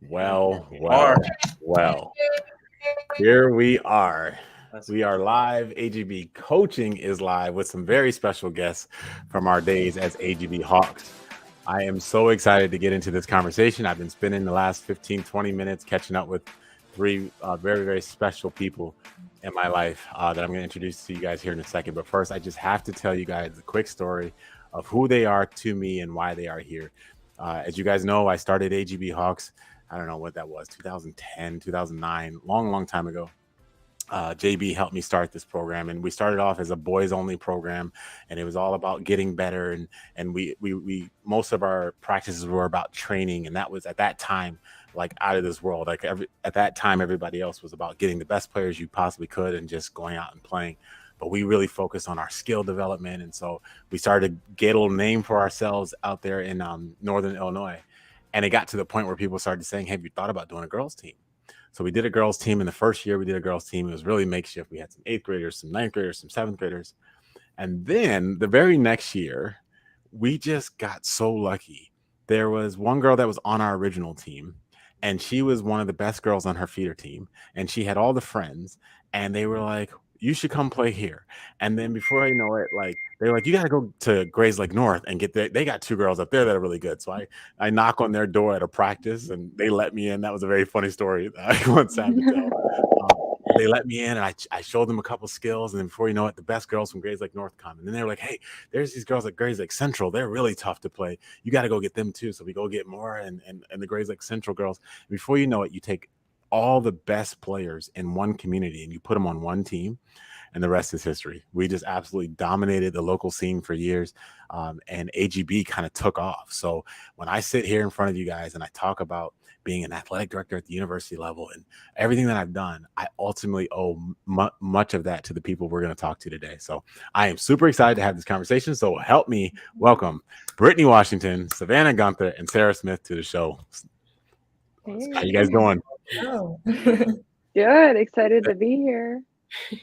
Well. Here we are. That's We are live. AGB Coaching is live with some very special guests from our days as AGB Hawks. I am so excited to get into this conversation. I've been spending the last 15, 20 minutes catching up with three very, very special people in my life that I'm going to introduce to you guys here in a second. But first, I just have to tell you guys a quick story of who they are to me and why they are here. As you guys know, I started AGB Hawks. I don't know what that was, 2010, 2009, long, long time ago. JB helped me start this program, and we started off as a boys only program, and it was all about getting better. And we most of our practices were about training, and that was at that time like out of this world. Like at that time, everybody else was about getting the best players you possibly could and just going out and playing. But we really focused on our skill development, and so we started to get a little name for ourselves out there in Northern Illinois. And it got to the point where people started saying, "Hey, have you thought about doing a girls' team?" So we did a girls' team in the first year. We did a girls' team. It was really makeshift. We had some eighth graders, some ninth graders, some seventh graders. And then the very next year, we just got so lucky. There was one girl that was on our original team, and she was one of the best girls on her feeder team. And she had all the friends, and they were like, "You should come play here." And then before I know it, like they were like, "You got to go to Grays Lake North and get there." They got two girls up there that are really good. So I knock on their door at a practice, and they let me in. That was a very funny story that I once had to tell. Um, they let me in, and I showed them a couple skills, and then before you know it, the best girls from Grays Lake North come, and then they were like, "Hey, there's these girls at Grays Lake Central. They're really tough to play. You got to go get them too." So we go get more, and the Grays Lake Central girls. Before you know it, you take all the best players in one community and you put them on one team, and the rest is history. We just absolutely dominated the local scene for years, and AGB kind of took off. So when I sit here in front of you guys and I talk about being an athletic director at the university level and everything that I've done, I ultimately owe much of that to the people we're going to talk to today. So I am super excited to have this conversation. So help me welcome Brittany Washington, Savannah Gunther, and Sarah Smith to the show. How you guys doing? Oh. Good. Excited to be here.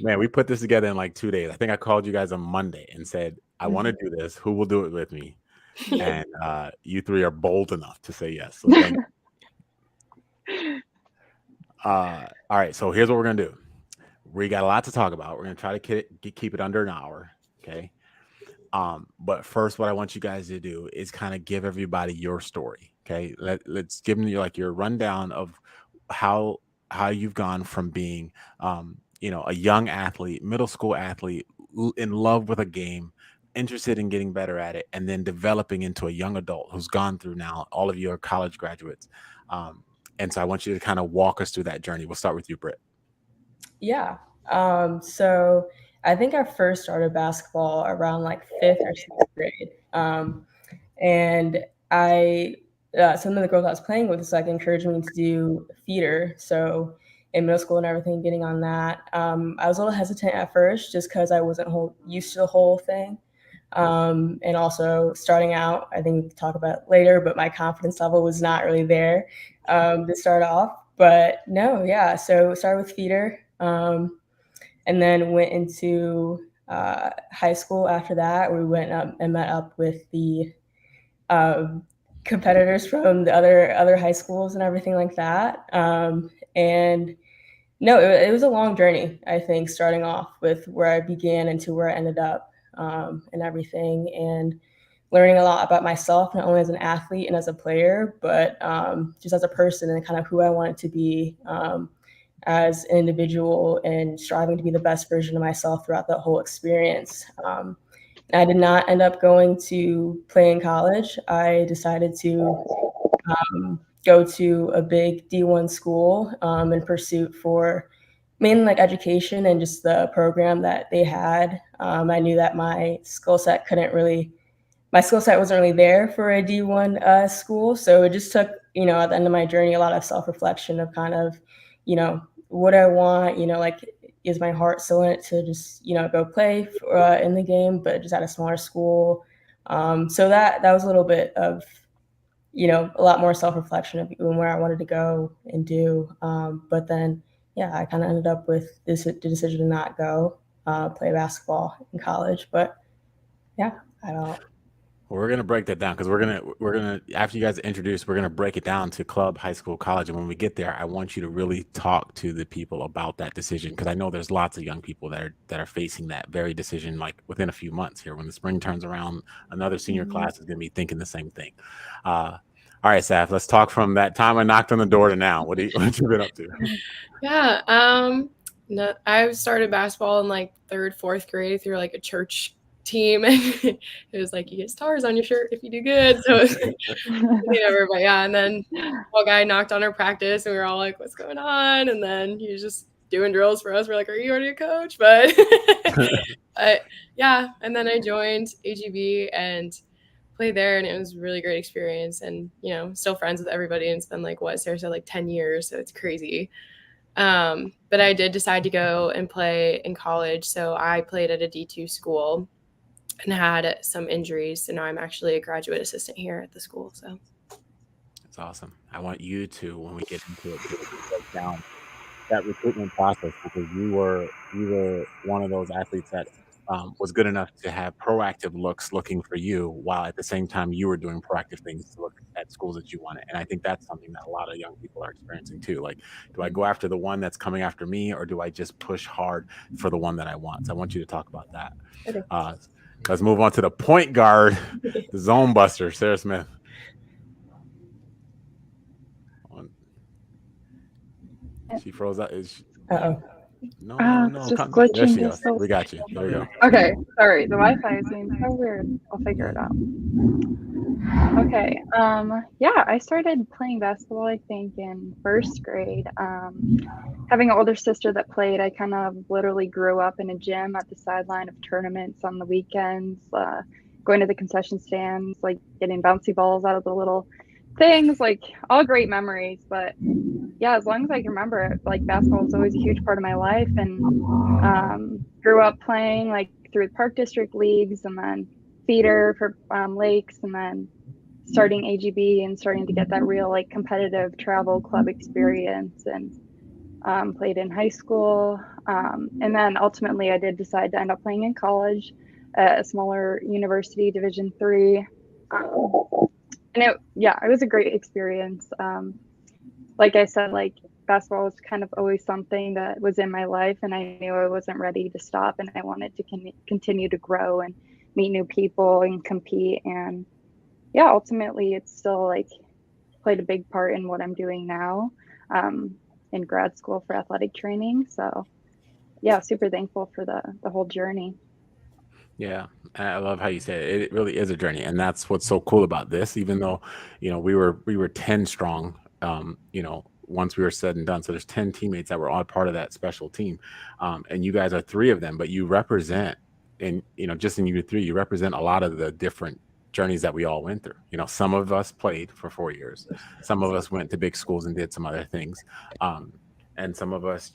Man, we put this together in like 2 days. I think I called you guys on Monday and said, I want to do this. Who will do it with me? And you three are bold enough to say yes. So thank you. All right. So here's what we're going to do. We got a lot to talk about. We're going to try to keep it under an hour. Okay. But first, what I want you guys to do is kind of give everybody your story. Okay. Let's give them your rundown of how you've gone from being a young athlete, middle school athlete, in love with a game, interested in getting better at it, and then developing into a young adult who's gone through now. All of you are college graduates. And so I want you to kind of walk us through that journey. We'll start with you, Britt. Yeah. So I think I first started basketball around like fifth or sixth grade. And some of the girls I was playing with was like encouraging me to do theater. So in middle school and everything, getting on that. I was a little hesitant at first just because I wasn't used to the whole thing. And also starting out, I think we can talk about it later, but my confidence level was not really there to start off. But no, yeah. So started with theater, and then went into high school after that. We went up and met up with the competitors from the other high schools and everything like that. And no, it was a long journey, I think, starting off with where I began and to where I ended up, and everything, and learning a lot about myself, not only as an athlete and as a player, but just as a person and kind of who I wanted to be as an individual, and striving to be the best version of myself throughout that whole experience. I did not end up going to play in college. I decided to go to a big D1 school in pursuit for mainly like education and just the program that they had. I knew that my skill set wasn't really there for a D1 school. So it just took, at the end of my journey, a lot of self-reflection of kind of, what I want, like, is my heart still in it to just, go play in the game, but just at a smaller school. So that was a little bit of, a lot more self-reflection of where I wanted to go and do. But then, yeah, I kind of ended up with the decision to not go play basketball in college. But yeah, I don't. Well, we're gonna break that down because we're gonna after you guys introduce, we're gonna break it down to club, high school, college, and when we get there, I want you to really talk to the people about that decision because I know there's lots of young people that are facing that very decision like within a few months here. When the spring turns around, another senior class is gonna be thinking the same thing. Uh, all right, Saf, let's talk from that time I knocked on the door to now. What you been up to? Yeah. No, I started basketball in like third, fourth grade through like a church team. It was like you get stars on your shirt if you do good. So it was whatever. But yeah, and then one guy knocked on our practice and we were all like, what's going on? And then he was just doing drills for us. We're like, are you already a coach? But but yeah, and then I joined AGB and played there and it was a really great experience and still friends with everybody and it's been like what Sarah said, like 10 years, so it's crazy. But I did decide to go and play in college. So I played at a D2 school and had some injuries. So now I'm actually a graduate assistant here at the school. So That's awesome. I want you to, when we get into it, break down that recruitment process because you were one of those athletes that was good enough to have proactive looks looking for you while at the same time you were doing proactive things to look at schools that you wanted. And I think that's something that a lot of young people are experiencing too. Like, do I go after the one that's coming after me or do I just push hard for the one that I want? So I want you to talk about that. Okay. Let's move on to the point guard, the zone buster, Sarah Smith. She froze out. Uh-oh. No. It's just There glitching. she goes. We got you. There we go. Okay, sorry. The Wi-Fi is being so weird. I'll figure it out. Okay. Yeah, I started playing basketball, I think, in first grade. Having an older sister that played, I kind of literally grew up in a gym at the sideline of tournaments on the weekends, going to the concession stands, like getting bouncy balls out of the little things, like all great memories. But yeah, as long as I can remember it, like basketball was always a huge part of my life and grew up playing like through park district leagues and then feeder for lakes and then starting AGB and starting to get that real like competitive travel club experience and played in high school. And then ultimately I did decide to end up playing in college at a smaller university, Division III. And it was a great experience. Like I said, like basketball was kind of always something that was in my life and I knew I wasn't ready to stop and I wanted to continue to grow and meet new people and compete. And yeah, ultimately it's still like played a big part in what I'm doing now in grad school for athletic training. So yeah, super thankful for the whole journey. Yeah, I love how you said it. It really is a journey, and that's what's so cool about this. Even though, we were 10 strong, once we were said and done. So there's 10 teammates that were all part of that special team, and you guys are 3 of them. But you represent, and just in you 3, you represent a lot of the different journeys that we all went through. Some of us played for 4 years, some of us went to big schools and did some other things, and some of us,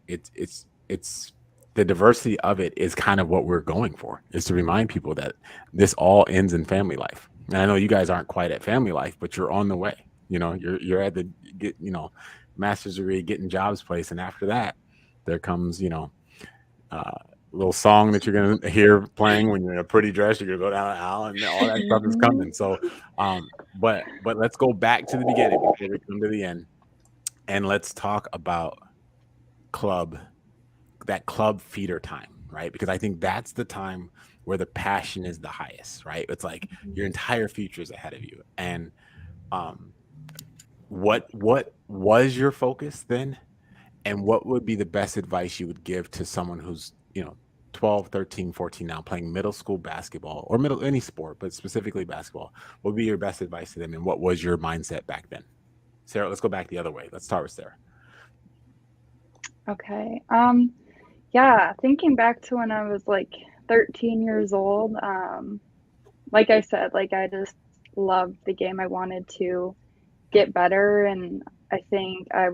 it's the diversity of it is kind of what we're going for, is to remind people that this all ends in family life. And I know you guys aren't quite at family life, but you're on the way. You're at the master's degree, getting jobs place, and after that, there comes little song that you're gonna hear playing when you're in a pretty dress. You're gonna go down the aisle, and all that stuff is coming. So, but let's go back to the beginning before we come to the end, and let's talk about that club feeder time, right? Because I think that's the time where the passion is the highest, right? It's like your entire future is ahead of you. And what was your focus then? And what would be the best advice you would give to someone who's, 12, 13, 14 now playing middle school basketball or any sport, but specifically basketball? What would be your best advice to them? And what was your mindset back then? Sarah, let's go back the other way. Let's start with Sarah. Okay. Yeah, thinking back to when I was like 13 years old, like I said, like I just loved the game. I wanted to get better, and I think I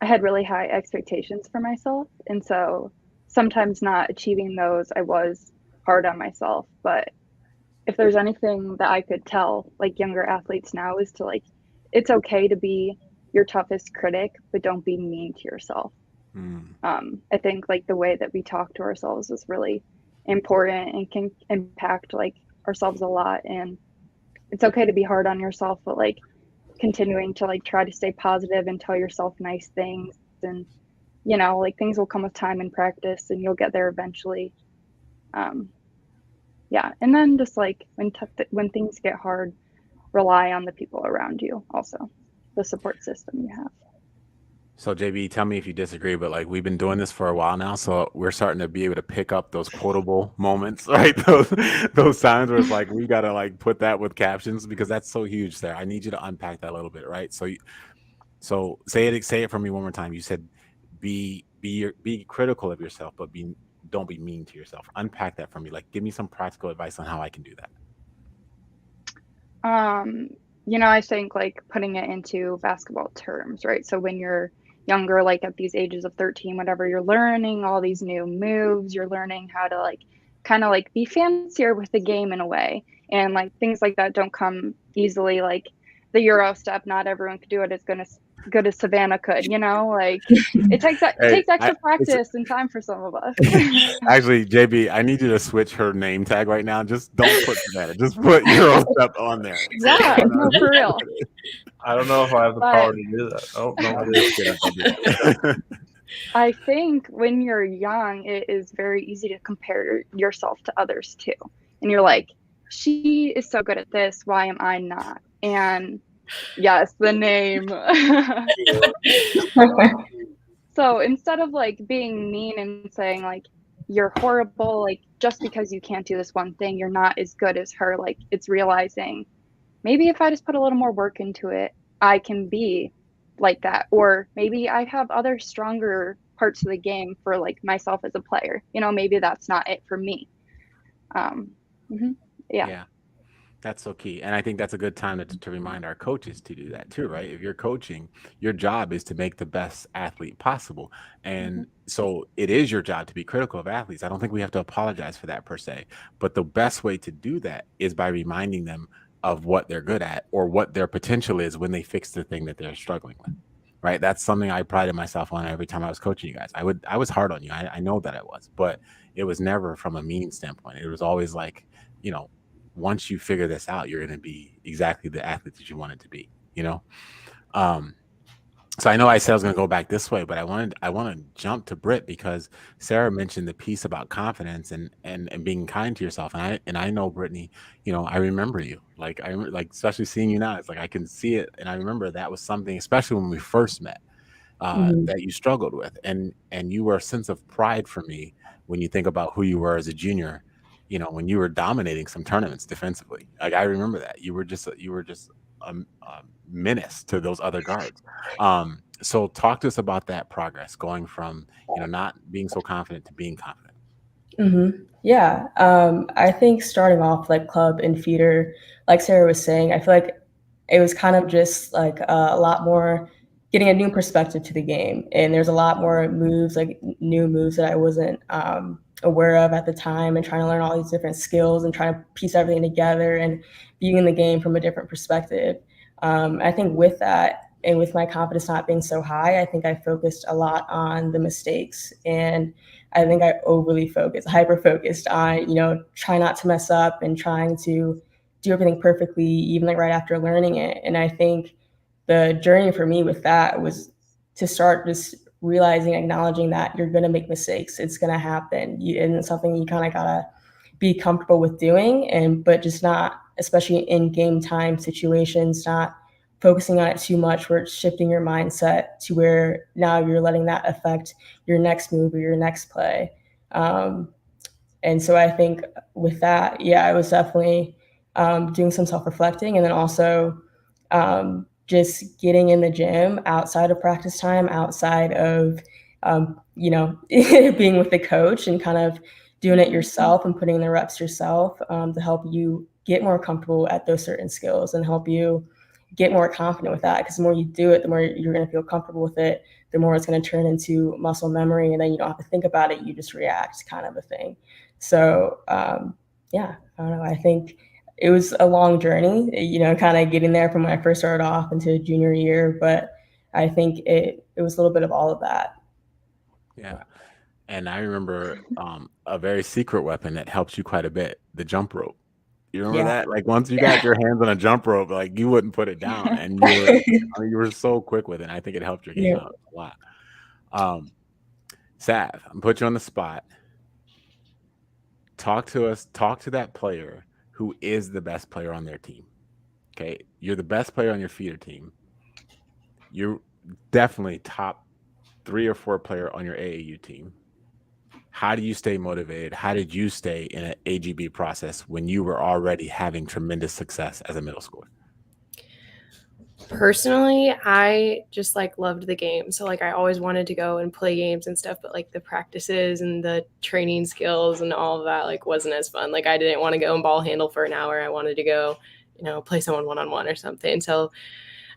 had really high expectations for myself, and so sometimes not achieving those, I was hard on myself. But if there's anything that I could tell like younger athletes now is to like, it's okay to be your toughest critic, but don't be mean to yourself. I think like the way that we talk to ourselves is really important and can impact like ourselves a lot, and it's okay to be hard on yourself, but like continuing to like try to stay positive and tell yourself nice things, and like things will come with time and practice, and you'll get there eventually. Yeah, and then just like when things get hard, rely on the people around you, also the support system you have. So JB, tell me if you disagree, but like we've been doing this for a while now, so we're starting to be able to pick up those quotable moments, right? Those times where it's like we gotta like put that with captions because that's so huge, Sarah. I need you to unpack that a little bit, right? So say it for me one more time. You said be critical of yourself, but don't be mean to yourself. Unpack that for me. Like give me some practical advice on how I can do that. I think like putting it into basketball terms, right? So when you're younger, like at these ages of 13, whatever, you're learning all these new moves, you're learning how to like kind of like be fancier with the game in a way. And like things like that don't come easily. Like the Euro step, not everyone could do it as good as Savannah could, like it takes extra practice and time for some of us. Actually, JB, I need you to switch her name tag right now. Just don't put Savannah. Just put Euro step on there. Yeah, no, for real. I don't know if I have the power to do that. Oh, no. I think when you're young, it is very easy to compare yourself to others too. And you're like, she is so good at this. Why am I not? And yes, the name. So instead of like being mean and saying like, you're horrible, like just because you can't do this one thing, you're not as good as her. Like it's realizing maybe if I just put a little more work into it, I can be like that. Or maybe I have other stronger parts of the game for like myself as a player. Maybe that's not it for me. Yeah. That's so key. And I think that's a good time to remind our coaches to do that too, right? If you're coaching, your job is to make the best athlete possible. And so it is your job to be critical of athletes. I don't think we have to apologize for that per se. But the best way to do that is by reminding them of what they're good at or what their potential is when they fix the thing that they're struggling with. Right. That's something I prided myself on every time I was coaching you guys. I was hard on you. I know that I was, but it was never from a mean standpoint. It was always like, once you figure this out, you're going to be exactly the athlete that you wanted to be, So I know I said I was going to go back this way, but I want to jump to Britt because Sarah mentioned the piece about confidence and being kind to yourself. And I know, Brittany, I remember you. Like especially seeing you now, it's like I can see it, and I remember that was something, especially when we first met, that you struggled with, and you were a sense of pride for me when you think about who you were as a junior. When you were dominating some tournaments defensively, like I remember that you were just a menace to those other guards. So talk to us about that progress going from, not being so confident to being confident. Yeah. I think starting off like club and feeder, like Sarah was saying, I feel like it was kind of just like a lot more getting a new perspective to the game. And there's a lot more moves, like new moves that I wasn't aware of at the time, and trying to learn all these different skills and trying to piece everything together and viewing the game from a different perspective. I think with that and with my confidence not being so high, I think I focused a lot on the mistakes, and I think I hyper focused on, trying not to mess up and trying to do everything perfectly, even like right after learning it. And I think the journey for me with that was to start just realizing, acknowledging that you're going to make mistakes. It's going to happen. And it's something you kind of got to be comfortable with doing, but just not, especially in game time situations, not focusing on it too much where it's shifting your mindset to where now you're letting that affect your next move or your next play. And so I think with that, I was definitely doing some self-reflecting, and then also just getting in the gym outside of practice time, outside of, being with the coach, and kind of doing it yourself and putting in the reps yourself to help you get more comfortable at those certain skills and help you get more confident with that. Because the more you do it, the more you're going to feel comfortable with it, the more it's going to turn into muscle memory. And then you don't have to think about it. You just react, kind of a thing. So, I don't know. I think it was a long journey, kind of getting there from when I first started off into junior year. But I think it was a little bit of all of that. Yeah. And I remember a very secret weapon that helps you quite a bit, the jump rope. You remember Yeah. that? Like once you got your hands on a jump rope, like you wouldn't put it down, and you were so quick with it. And I think it helped your game Yeah. out a lot. Sav, I'm put you on the spot. Talk to that player who is the best player on their team. Okay, you're the best player on your feeder team. You're definitely top 3 or 4 player on your AAU team. How do you stay motivated? How did you stay in an AGB process when you were already having tremendous success as a middle schooler? Personally, I just like loved the game. So like I always wanted to go and play games and stuff, but like the practices and the training skills and all of that like wasn't as fun. Like I didn't want to go and ball handle for an hour. I wanted to go, play someone one-on-one or something. So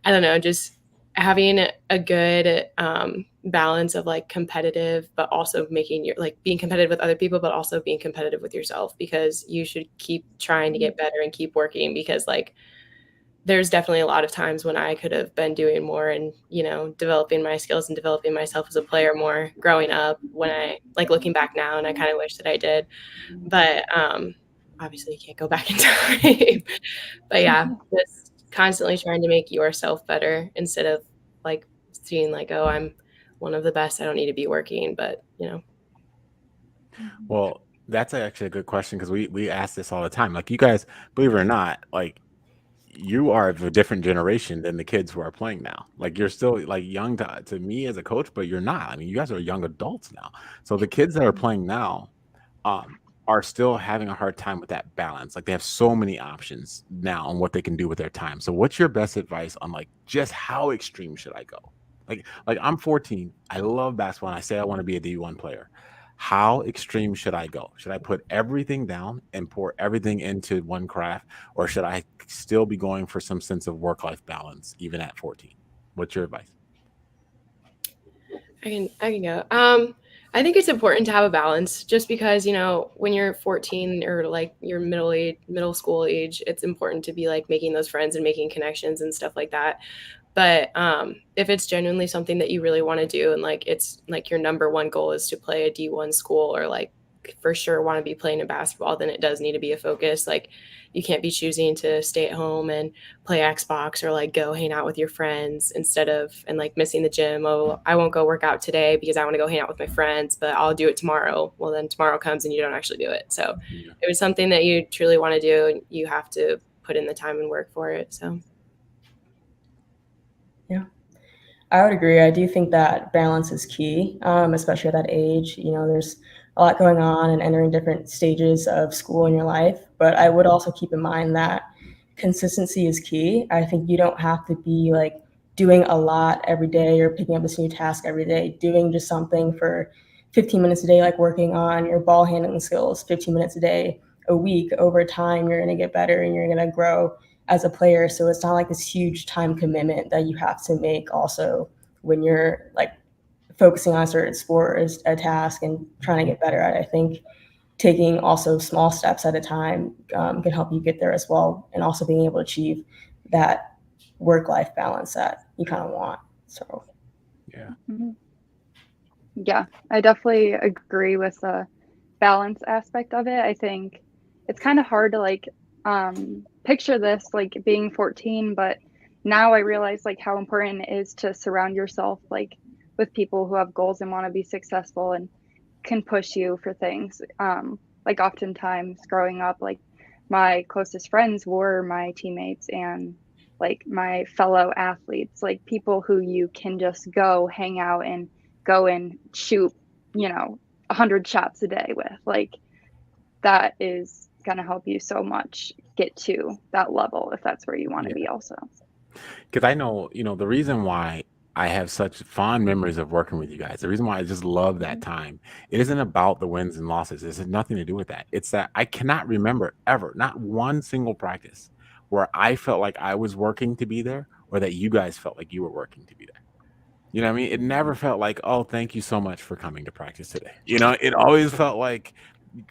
I don't know, just having a good balance of like competitive, but also being competitive with other people, but also being competitive with yourself, because you should keep trying to get better and keep working, because like there's definitely a lot of times when I could have been doing more and, developing my skills and developing myself as a player more growing up, when I like looking back now, and I kind of wish that I did. But obviously you can't go back in time. But yeah, just constantly trying to make yourself better instead of like seeing like, oh, I'm one of the best, I don't need to be working. But, Well, that's actually a good question, because we ask this all the time. Like you guys, believe it or not, like you are of a different generation than the kids who are playing now. Like you're still like young to me as a coach, but you're not. I mean, you guys are young adults now. So the kids that are playing now are still having a hard time with that balance. Like they have so many options now on what they can do with their time. So what's your best advice on like just how extreme should I go? Like I'm 14. I love basketball, and I say I want to be a D1 player. How extreme should I go? Should I put everything down and pour everything into one craft, or should I still be going for some sense of work-life balance even at 14? What's your advice? I can go. I think it's important to have a balance, just because, when you're 14 or like your middle school age, it's important to be like making those friends and making connections and stuff like that. But if it's genuinely something that you really want to do, and like it's like your number one goal is to play a D1 school, or like for sure want to be playing in basketball, then it does need to be a focus. Like you can't be choosing to stay at home and play Xbox, or like go hang out with your friends instead of, and like missing the gym. Oh, I won't go work out today because I want to go hang out with my friends, but I'll do it tomorrow. Well, then tomorrow comes and you don't actually do it. So if it's something that you truly want to do, you have to put in the time and work for it. So yeah, I would agree. I do think that balance is key, especially at that age. There's a lot going on and entering different stages of school in your life. But I would also keep in mind that consistency is key. I think you don't have to be like doing a lot every day or picking up this new task every day. Doing just something for 15 minutes a day, like working on your ball handling skills, 15 minutes a day, a week. Over time, you're going to get better and you're going to grow as a player. So it's not like this huge time commitment that you have to make also when you're like focusing on a certain sport or a task and trying to get better at it. I think taking also small steps at a time can help you get there as well, and also being able to achieve that work-life balance that you kind of want. So yeah. Yeah, I definitely agree with the balance aspect of it. I think it's kind of hard to like picture this like being 14, but now I realize like how important it is to surround yourself like with people who have goals and want to be successful and can push you for things. Like oftentimes growing up, like my closest friends were my teammates and like my fellow athletes, like people who you can just go hang out and go and shoot, 100 shots a day with. Like that is going to help you so much get to that level if that's where you want to be also. Because I know, the reason why I have such fond memories of working with you guys, the reason why I just love that time, it isn't about the wins and losses. It has nothing to do with that. It's that I cannot remember ever, not one single practice where I felt like I was working to be there, or that you guys felt like you were working to be there. You know what I mean? It never felt like, oh, thank you so much for coming to practice today. It always felt like,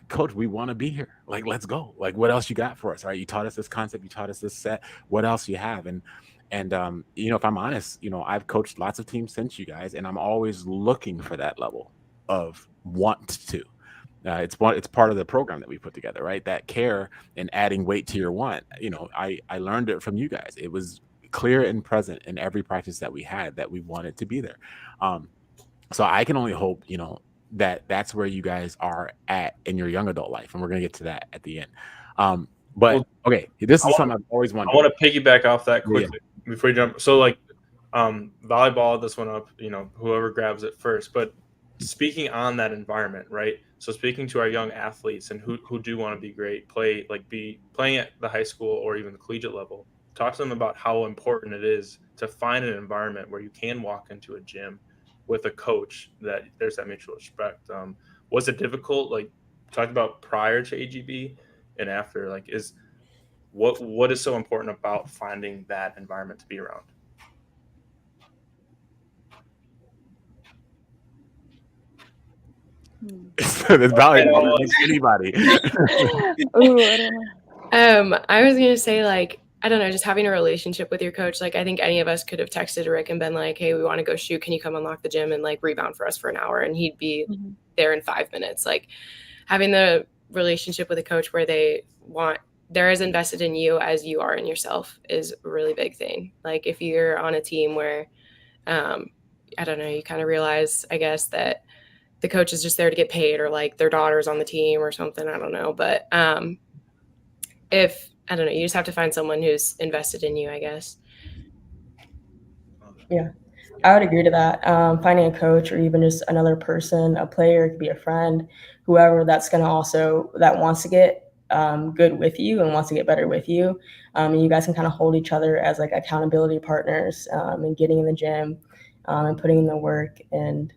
Coach, we want to be here. Like, let's go. Like, what else you got for us? All right, you taught us this concept. You taught us this set. What else you have? And if I'm honest, I've coached lots of teams since you guys, and I'm always looking for that level of want to. It's part of the program that we put together, right? That care and adding weight to your want. I learned it from you guys. It was clear and present in every practice that we had that we wanted to be there. So I can only hope, that that's where you guys are at in your young adult life, and we're gonna get to that at the end. But okay, this is something I've always wondered. I want to piggyback off that Yeah. quickly before you jump. So like, volleyball, this one up, whoever grabs it first. But speaking on that environment, right? So speaking to our young athletes and who do want to be great, be playing at the high school or even the collegiate level, talk to them about how important it is to find an environment where you can walk into a gym with a coach that there's that mutual respect. Was it difficult? Like, talk about prior to AGB and after. Like, what is so important about finding that environment to be around? It's valuable to anybody. Ooh, I don't know. I was gonna say, like, I don't know, just having a relationship with your coach. Like, I think any of us could have texted Rick and been like, "Hey, we want to go shoot. Can you come unlock the gym and like rebound for us for an hour?" And he'd be there in 5 minutes. Like, having the relationship with a coach where they're as invested in you as you are in yourself is a really big thing. Like, if you're on a team where, I don't know, you kind of realize, I guess, that the coach is just there to get paid, or like their daughter's on the team or something. I don't know. But I don't know, you just have to find someone who's invested in you, I guess. Yeah, I would agree to that. Finding a coach or even just another person, a player, it could be a friend, whoever that's going to that wants to get good with you and wants to get better with you. And you guys can kind of hold each other as like accountability partners, and getting in the gym and putting in the work, and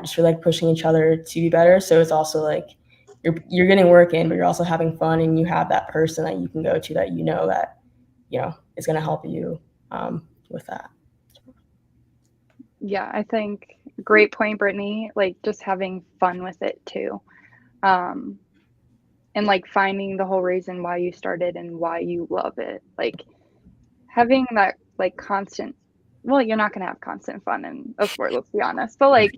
just really like pushing each other to be better. So it's also like you're getting work in, but you're also having fun, and you have that person that you can go to that is going to help you with that. Yeah, I think great point, Brittany. Like, just having fun with it too. And like finding the whole reason why you started and why you love it. Like, having that like constant, well, you're not going to have constant fun in a sport, let's be honest, but like,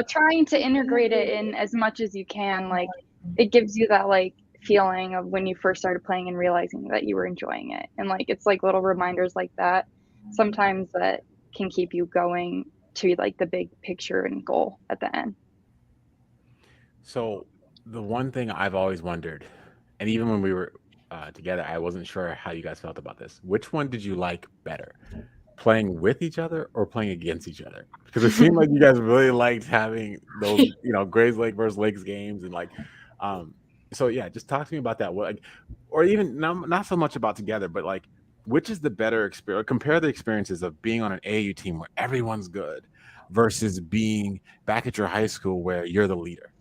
trying to integrate it in as much as you can. Like, it gives you that like feeling of when you first started playing and realizing that you were enjoying it. And like, it's like little reminders like that sometimes that can keep you going to like the big picture and goal at the end. So the one thing I've always wondered, and even when we were together, I wasn't sure how you guys felt about this. Which one did you like better, playing with each other or playing against each other? Because it seemed like you guys really liked having those, Grays Lake versus Lakes games, and like, so yeah, just talk to me about that. What, or even not so much about together, but like, which is the better experience? Compare the experiences of being on an AAU team where everyone's good versus being back at your high school where you're the leader,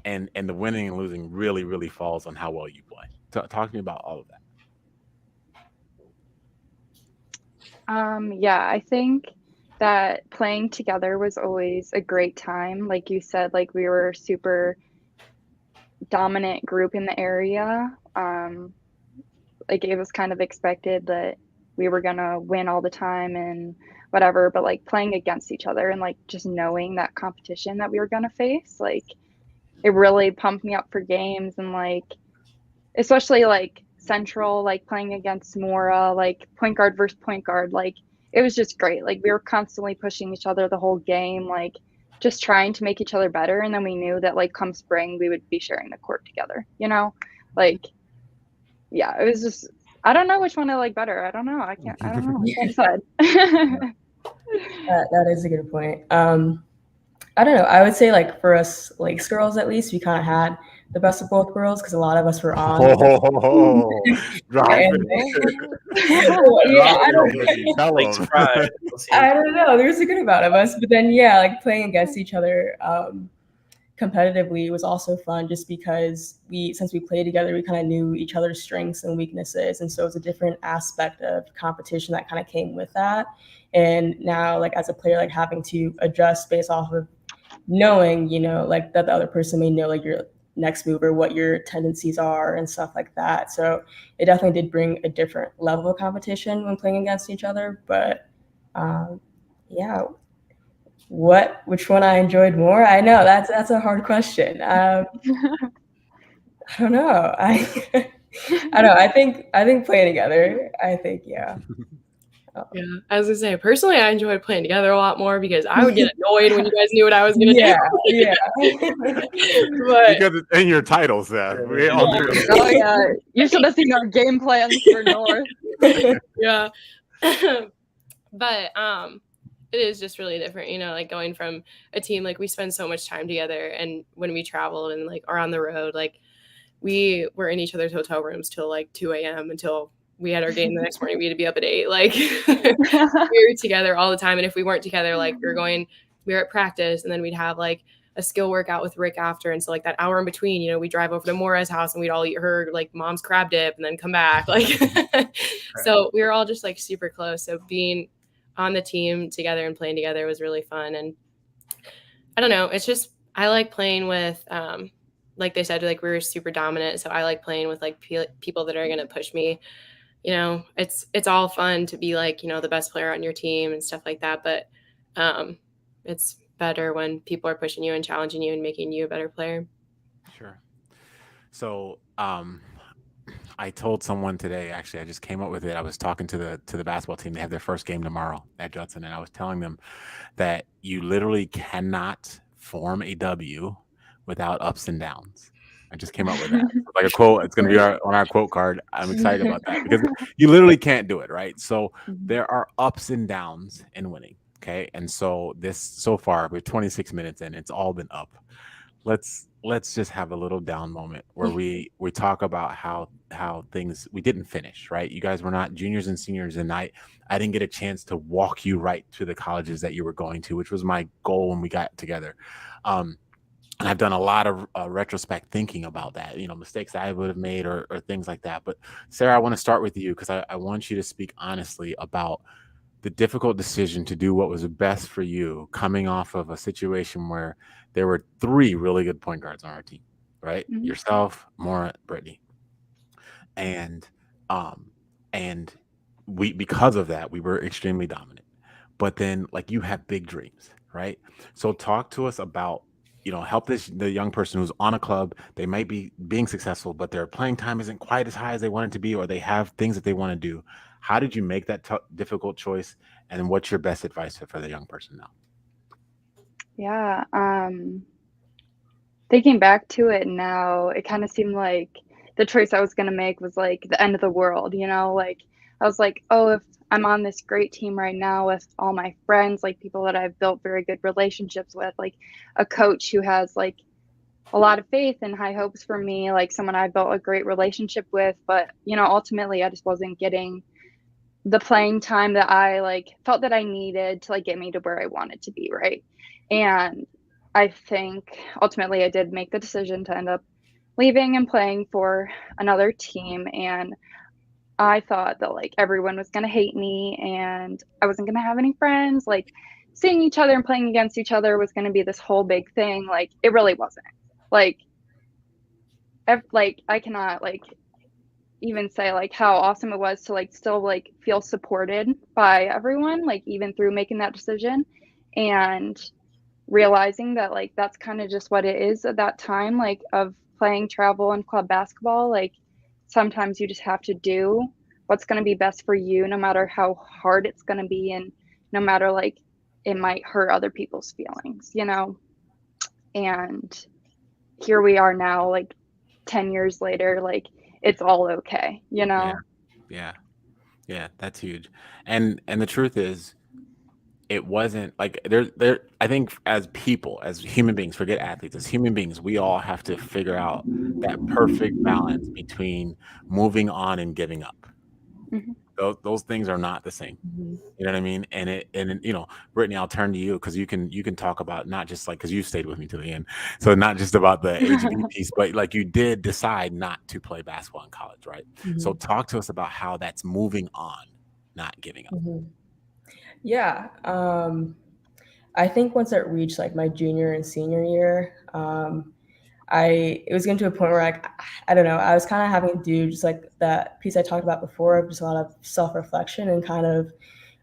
and the winning and losing really, really falls on how well you play. Talk to me about all of that. Yeah, I think that playing together was always a great time. Like you said, like we were a super dominant group in the area. Like it was kind of expected that we were gonna win all the time and whatever, but like playing against each other and like just knowing that competition that we were gonna face, like it really pumped me up for games. And like especially like Central, like playing against Mora, like point guard versus point guard, like it was just great. Like we were constantly pushing each other the whole game, like just trying to make each other better. And then we knew that like come spring we would be sharing the court together, like yeah, it was just, I don't know which one I like better. I don't know. I don't know. I can't decide. That is a good point. I don't know. I would say like for us Lakes girls, at least we kind of had the best of both worlds because a lot of us were on. I don't know. There's a good amount of us, but then like playing against each other competitively was also fun, just because since we played together, we kind of knew each other's strengths and weaknesses, and so it was a different aspect of competition that kind of came with that. And now, like as a player, like having to adjust based off of knowing, like that the other person may know like your next move or what your tendencies are and stuff like that. So it definitely did bring a different level of competition when playing against each other. But which one I enjoyed more? I know that's a hard question. I don't know. I don't know. I think playing together. I think yeah. Yeah, I was gonna say personally, I enjoyed playing together a lot more because I would get annoyed when you guys knew what I was gonna Yeah, do. yeah. But Because it's in your title, Seth. We all knew. Oh yeah, you should have seen our game plans for North. yeah. But it is just really different, you know, like going from a team, like we spend so much time together, and when we traveled and like are on the road, like we were in each other's hotel rooms till like 2 a.m. until we had our game the next morning. We had to be up at 8. Like we were together all the time. And if we weren't together, like we were at practice, and then we'd have like a skill workout with Rick after. And so like that hour in between, you know, we drive over to Mora's house and we'd all eat her like mom's crab dip and then come back. Like, so we were all just like super close. So being on the team together and playing together was really fun. And I don't know, it's just, I like playing with, like they said, like we were super dominant. So I like playing with like people that are going to push me. You know, it's all fun to be like, you know, the best player on your team and stuff like that. But it's better when people are pushing you and challenging you and making you a better player. Sure. So I told someone today, actually, I just came up with it. I was talking to the basketball team. They have their first game tomorrow at Judson, and I was telling them that you literally cannot form a W without ups and downs. I just came up with that. Like a quote. It's going to be on our quote card. I'm excited about that because you literally can't do it, right? So there are ups and downs in winning. Okay. And so so far, we're 26 minutes in, it's all been up. Let's just have a little down moment where we talk about how things we didn't finish, right? You guys were not juniors and seniors, and I didn't get a chance to walk you right to the colleges that you were going to, which was my goal when we got together. And I've done a lot of retrospect thinking about that, you know, mistakes I would have made or things like that. But Sarah, I want to start with you because I want you to speak honestly about the difficult decision to do what was best for you coming off of a situation where there were 3 really good point guards on our team, right? Mhm. Yourself, Maura, Brittany. And we, because of that, we were extremely dominant. But then like you have big dreams, right? So talk to us about, you know, help the young person who's on a club. They might be being successful, but their playing time isn't quite as high as they want it to be, or they have things that they want to do. How did you make that difficult choice? And what's your best advice for the young person now? Yeah. Thinking back to it now, it kind of seemed like the choice I was going to make was like the end of the world, you know? Like, I was like, oh, if I'm on this great team right now with all my friends, like people that I've built very good relationships with, like a coach who has like a lot of faith and high hopes for me, like someone I built a great relationship with. But, you know, ultimately, I just wasn't getting the playing time that I like felt that I needed to like get me to where I wanted to be, right? And I think ultimately I did make the decision to end up leaving and playing for another team. And I thought that like everyone was going to hate me and I wasn't going to have any friends. Like seeing each other and playing against each other was going to be this whole big thing. Like it really wasn't. Like, I cannot like even say like how awesome it was to like still like feel supported by everyone, like even through making that decision and realizing that like that's kind of just what it is at that time, like of playing travel and club basketball. Like sometimes you just have to do what's going to be best for you, no matter how hard it's going to be, and no matter like it might hurt other people's feelings, you know. And here we are now, like 10 years later, like it's all okay, you know. Yeah, that's huge. And the truth is, it wasn't like there I think as people, as human beings, forget athletes, as human beings, we all have to figure out that perfect balance between moving on and giving up. Mhm. Those things are not the same. You know what I mean? And you know, Brittany, I'll turn to you because you can talk about not just like because you stayed with me to the end, so not just about the AGB piece, but like you did decide not to play basketball in college, right? So talk to us about how that's moving on, not giving up. Yeah. I think once I reached like my junior and senior year, it was getting to a point where like I don't know, I was kind of having to do just like that piece I talked about before, just a lot of self-reflection and kind of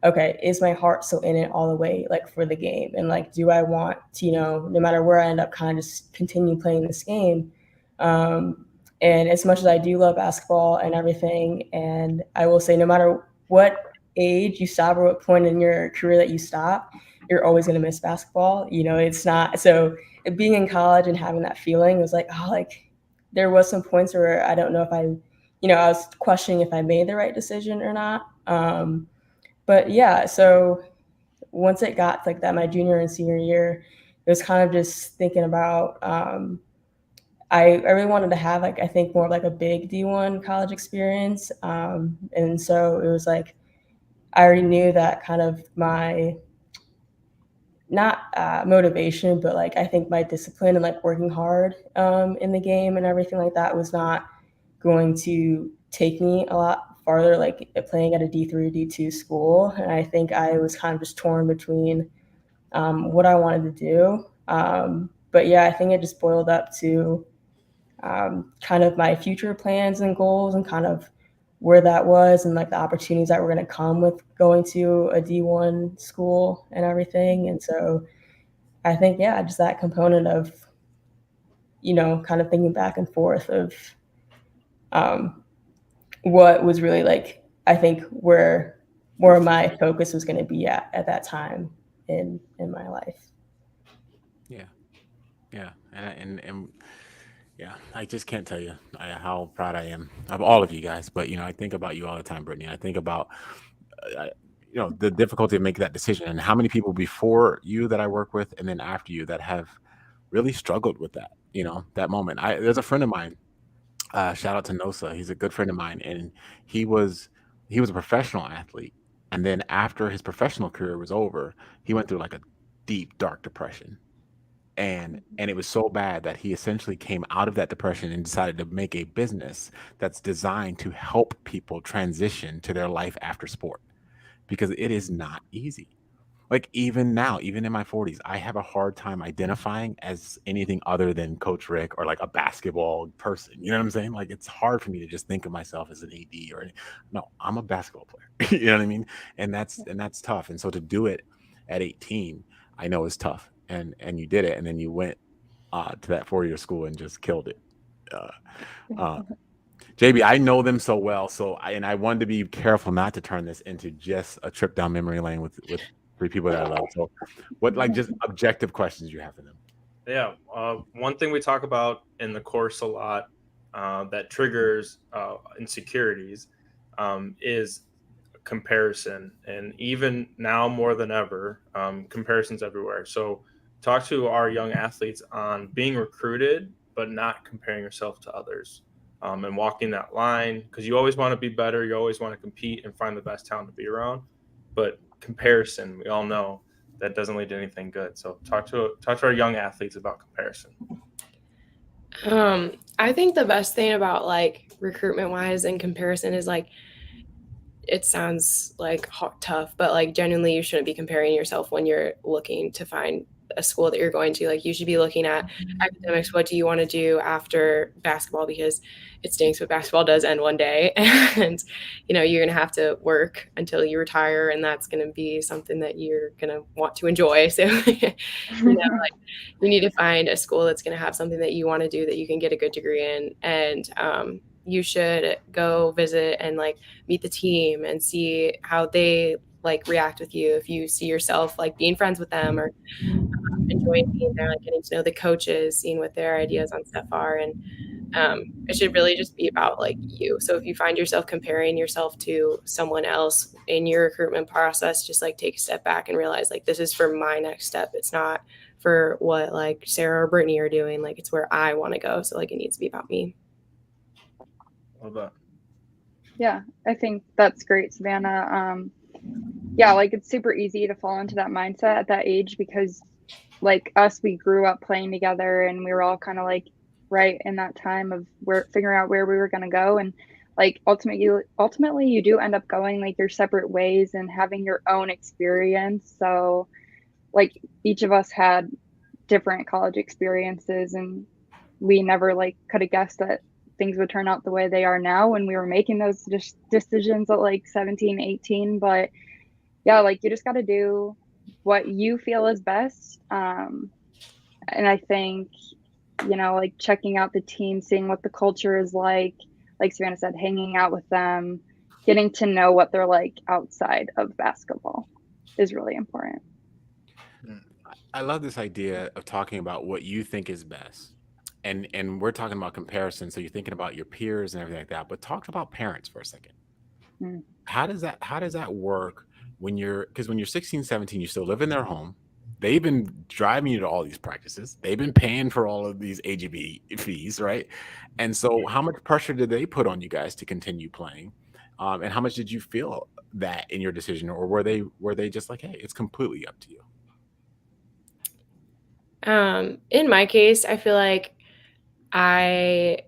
okay, is my heart still in it all the way, like for the game? And like, do I want to, no matter where I end up, kind of just continue playing this game? And as much as I do love basketball and everything, and I will say, no matter what age you stop or what point in your career that you stop, you're always going to miss basketball. It's not, so being in college and having that feeling was like, oh, like there was some points where I don't know if I was questioning if I made the right decision or not. But yeah, so once it got like that, my junior and senior year, it was kind of just thinking about, I really wanted to have like, I think more like a big D1 college experience. And so it was like, I already knew that kind of my, not motivation, but like, I think my discipline and like working hard in the game and everything like that was not going to take me a lot farther, like playing at a D3 or D2 school. And I think I was kind of just torn between what I wanted to do. But yeah, I think it just boiled up to kind of my future plans and goals and kind of where that was and like the opportunities that were going to come with going to a D1 school and everything. And so I think, yeah, just that component of, kind of thinking back and forth of what was really like, I think where my focus was going to be at that time in my life. Yeah, and yeah, I just can't tell you how proud I am of all of you guys. But I think about you all the time, Brittany. I think about the difficulty of making that decision, and how many people before you that I work with, and then after you that have really struggled with that. That moment. There's a friend of mine. Shout out to Nosa. He's a good friend of mine, and he was a professional athlete. And then after his professional career was over, he went through like a deep, dark depression. And it was so bad that he essentially came out of that depression and decided to make a business that's designed to help people transition to their life after sport, because it is not easy. Like even now, even in my 40s, I have a hard time identifying as anything other than Coach Rick or like a basketball person. You know what I'm saying? Like it's hard for me to just think of myself as an AD or no, I'm a basketball player. You know what I mean? And that's tough. And so to do it at 18, I know is tough. And you did it, and then you went to that 4-year school and just killed it. JB, I know them so well, I wanted to be careful not to turn this into just a trip down memory lane with 3 people that I love. So, what like just objective questions you have for them? Yeah, one thing we talk about in the course a lot that triggers insecurities is comparison, and even now more than ever, comparisons everywhere. So talk to our young athletes on being recruited but not comparing yourself to others, and walking that line, because you always want to be better, you always want to compete and find the best talent to be around, but comparison, we all know that doesn't lead to anything good. So talk to our young athletes about comparison. I think the best thing about like recruitment wise and comparison is like, it sounds like tough, but like genuinely you shouldn't be comparing yourself when you're looking to find a school that you're going to. Like you should be looking at academics. What do you want to do after basketball? Because it stinks, but basketball does end one day, and you're going to have to work until you retire, and that's going to be something that you're going to want to enjoy. So like you need to find a school that's going to have something that you want to do, that you can get a good degree in, and you should go visit and like meet the team and see how they like react with you. If you see yourself like being friends with them or enjoying being there, like getting to know the coaches, seeing what their ideas on stuff are. And it should really just be about like you. So if you find yourself comparing yourself to someone else in your recruitment process, just like take a step back and realize like, this is for my next step. It's not for what like Sarah or Brittany are doing. Like it's where I want to go. So like it needs to be about me. Yeah, I think that's great, Savannah. Yeah, like it's super easy to fall into that mindset at that age, because like us, we grew up playing together and we were all kind of like right in that time of figuring out where we were going to go. And like ultimately you do end up going like your separate ways and having your own experience. So like each of us had different college experiences, and we never like could have guessed that things would turn out the way they are now when we were making those decisions at like 17, 18. But yeah, like you just got to do what you feel is best. And I think, you know, like checking out the team, seeing what the culture is like Savannah said, hanging out with them, getting to know what they're like outside of basketball is really important. I love this idea of talking about what you think is best. And we're talking about comparison, so you're thinking about your peers and everything like that. But talk about parents for a second. Mm. How does that work when because when you're 16, 17, you still live in their home. They've been driving you to all these practices. They've been paying for all of these AGB fees, right? And so how much pressure did they put on you guys to continue playing? And how much did you feel that in your decision, or were they just like, hey, it's completely up to you? In my case, I feel like I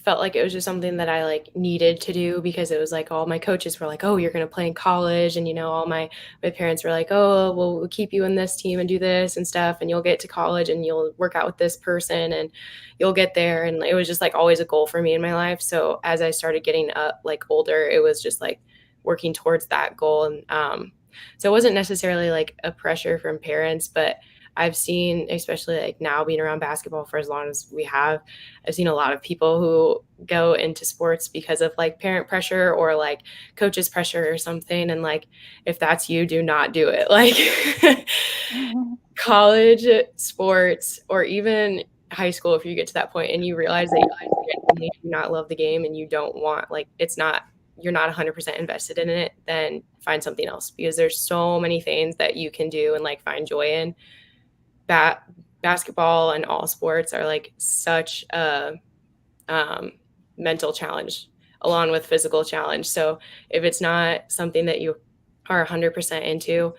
felt like it was just something that I like needed to do because it was like all my coaches were like, "Oh, you're gonna play in college," and all my parents were like, "Oh, well, we'll keep you in this team and do this and stuff, and you'll get to college and you'll work out with this person and you'll get there." And it was just like always a goal for me in my life. So as I started getting up like older, it was just like working towards that goal. And so it wasn't necessarily like a pressure from parents, but I've seen, especially like now being around basketball for as long as we have, I've seen a lot of people who go into sports because of like parent pressure or like coaches pressure or something. And like, if that's you, do not do it. Like college sports or even high school, if you get to that point and you realize that you do not love the game and you don't want, like, you're not 100% invested in it, then find something else, because there's so many things that you can do and like find joy in. Basketball and all sports are like such a mental challenge along with physical challenge. So if it's not something that you are 100% into,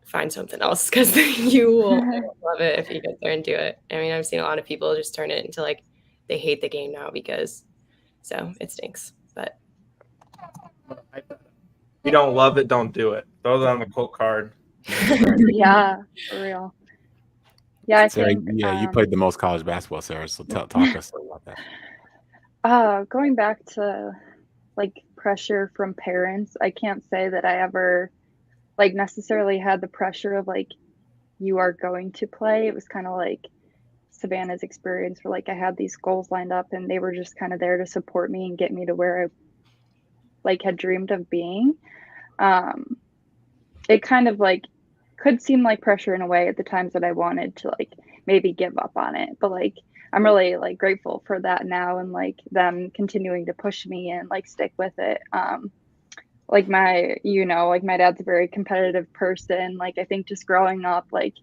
find something else, because you will love it if you get there and do it. I mean, I've seen a lot of people just turn it into like they hate the game now so it stinks. But If you don't love it, don't do it. Throw that on the quote card. Yeah, for real. Yeah, I Sarah, think you played the most college basketball, Sarah. So talk to us about that. going back to like pressure from parents, I can't say that I ever like necessarily had the pressure of like you are going to play. It was kind of like Savannah's experience where like I had these goals lined up and they were just kind of there to support me and get me to where I like had dreamed of being. It kind of like could seem like pressure in a way at the times that I wanted to like maybe give up on it, but like I'm really like grateful for that now and like them continuing to push me and like stick with it. Like like my dad's a very competitive person. Like I think just growing up like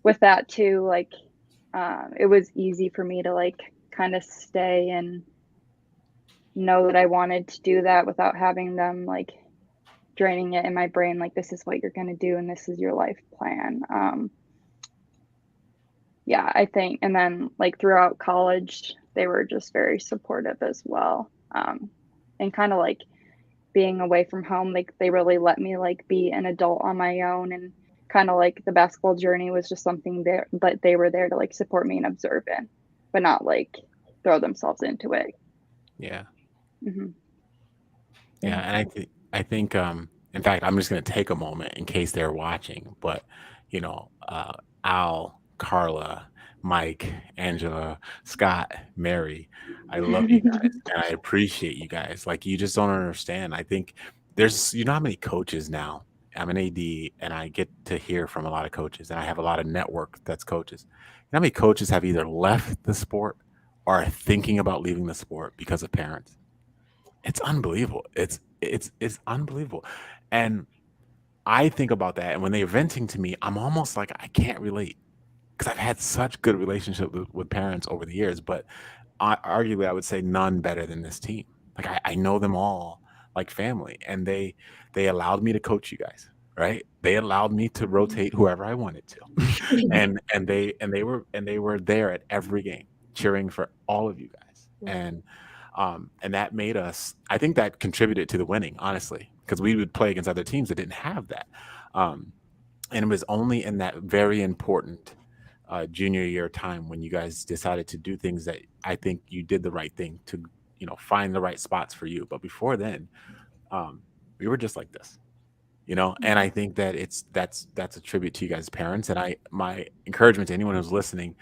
with that too, like it was easy for me to like kind of stay and know that I wanted to do that without having them like draining it in my brain, like this is what you're going to do and this is your life plan. Yeah, I think, and then like throughout college they were just very supportive as well. And kind of like being away from home, like they really let me like be an adult on my own, and kind of like the basketball journey was just something that they were there to like support me and observe in, but not like throw themselves into it. Yeah. Mm-hmm. Yeah, and I think in fact, I'm just going to take a moment in case they're watching, but Al, Carla, Mike, Angela, Scott, Mary, I love you guys and I appreciate you guys. Like, you just don't understand. I think there's how many coaches now. I'm an AD and I get to hear from a lot of coaches, and I have a lot of network that's coaches. How many coaches have either left the sport or are thinking about leaving the sport because of parents? It's unbelievable. It's unbelievable. And I think about that, and when they're venting to me, I'm almost like I can't relate, because I've had such good relationship with parents over the years, but arguably I would say none better than this team. Like I know them all like family, and they allowed me to coach you guys, right? They allowed me to rotate whoever I wanted to, and they were there at every game cheering for all of you guys, and that made us. I think that contributed to the winning, honestly, because we would play against other teams that didn't have that. And it was only in that very important junior year time when you guys decided to do things that I think you did the right thing to, find the right spots for you. But before then, we were just like this. you know. And I think that that's a tribute to you guys parents. And my encouragement to anyone who's listening,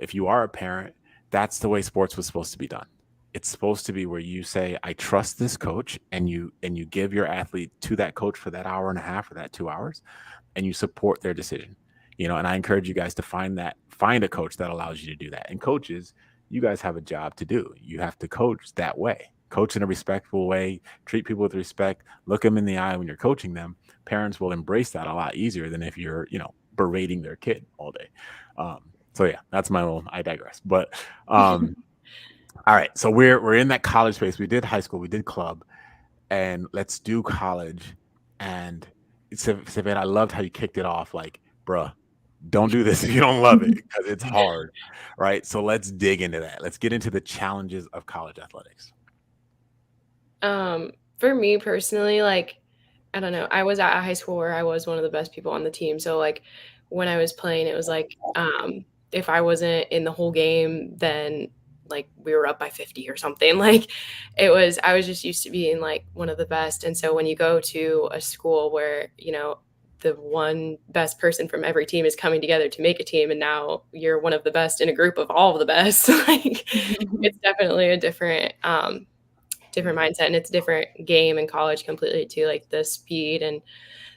if you are a parent, that's the way sports was supposed to be done. It's supposed to be where you say, I trust this coach, and you give your athlete to that coach for that hour and a half or that 2 hours, and you support their decision. You know, and I encourage you guys to find a coach that allows you to do that. And coaches, you guys have a job to do. You have to coach that way. Coach in a respectful way, treat people with respect, look them in the eye when you're coaching them. Parents will embrace that a lot easier than if you're, berating their kid all day. So yeah, that's my own. I digress. But all right, so we're in that college space. We did high school, we did club, and let's do college. And Savannah, I loved how you kicked it off. Like, bruh, don't do this if you don't love it, because it's hard, right? So let's dig into that. Let's get into the challenges of college athletics. For me personally, like, I don't know, I was at a high school where I was one of the best people on the team. So like when I was playing, it was like, if I wasn't in the whole game, then like we were up by 50 or something. Like I was just used to being like one of the best. And so when you go to a school where, the one best person from every team is coming together to make a team, and now you're one of the best in a group of all of the best, like it's definitely a different mindset, and it's a different game in college completely too, like the speed and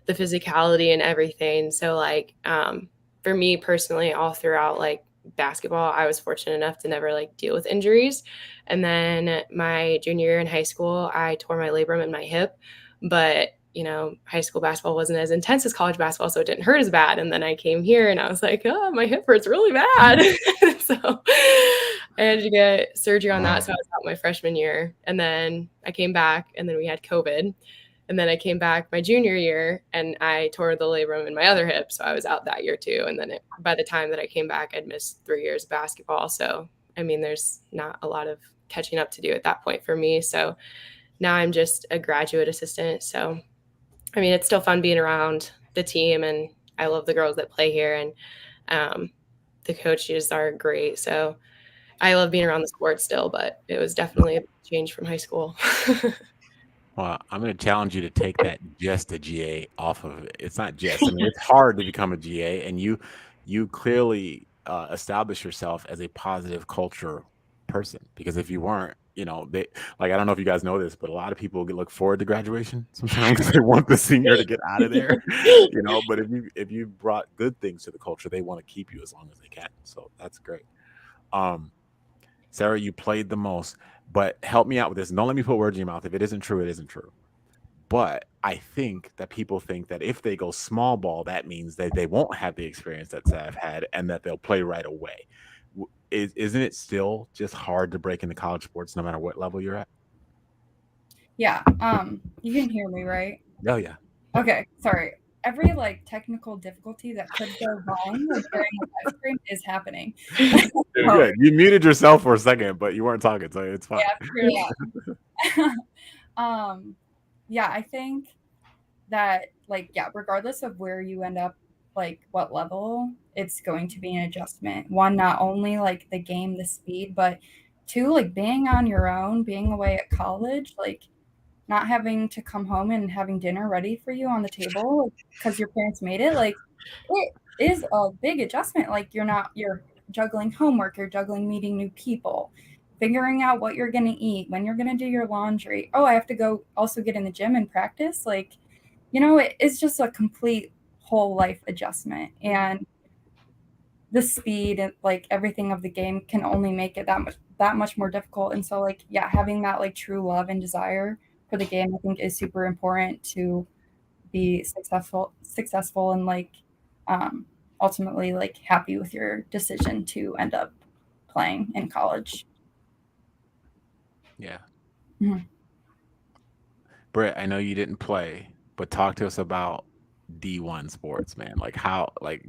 the physicality and everything. So like for me personally, all throughout like basketball, I was fortunate enough to never like deal with injuries. And then my junior year in high school, I tore my labrum in my hip, but high school basketball wasn't as intense as college basketball, so it didn't hurt as bad. And then I came here and I was like, oh, my hip hurts really bad. So I had to get surgery on that. So I was out my freshman year, and then I came back, and then we had COVID. And then I came back my junior year and I tore the labrum in my other hip. So I was out that year too. And then by the time that I came back, I'd missed 3 years of basketball. So, I mean, there's not a lot of catching up to do at that point for me. So now I'm just a graduate assistant. So, I mean, it's still fun being around the team, and I love the girls that play here, and the coaches are great. So I love being around the sport still, but it was definitely a change from high school. Well, I'm going to challenge you to take that just a GA off of it. It's not just. I mean, it's hard to become a GA, and you clearly establish yourself as a positive culture person, because if you weren't, they like, I don't know if you guys know this, but a lot of people look forward to graduation sometimes because they want the senior to get out of there, But if you brought good things to the culture, they want to keep you as long as they can. So that's great. Sarah, you played the most, but help me out with this. Don't let me put words in your mouth. If it isn't true, it isn't true. But I think that people think that if they go small ball, that means that they won't have the experience that Sav had and that they'll play right away. Isn't it still just hard to break into college sports no matter what level you're at? Yeah. You can hear me, right? Oh, yeah. Okay. Sorry. Every technical difficulty that could go wrong during the live stream is happening. Good. You muted yourself for a second, but you weren't talking, so it's fine. Yeah. Yeah, I think that regardless of where you end up, what level, it's going to be an adjustment. One, not only the game, the speed, but two, being on your own, being away at college, not having to come home and having dinner ready for you on the table because your parents made it. It is a big adjustment. You're juggling homework, you're juggling meeting new people, figuring out what you're going to eat, when you're going to do your laundry. Oh, I have to go also get in the gym and practice. It's just a complete whole life adjustment. And the speed and everything of the game can only make it that much more difficult. And so having that true love and desire for the game, I think, is super important to be successful and ultimately happy with your decision to end up playing in college. Yeah. Mm-hmm. Britt, I know you didn't play, but talk to us about D1 sports, man.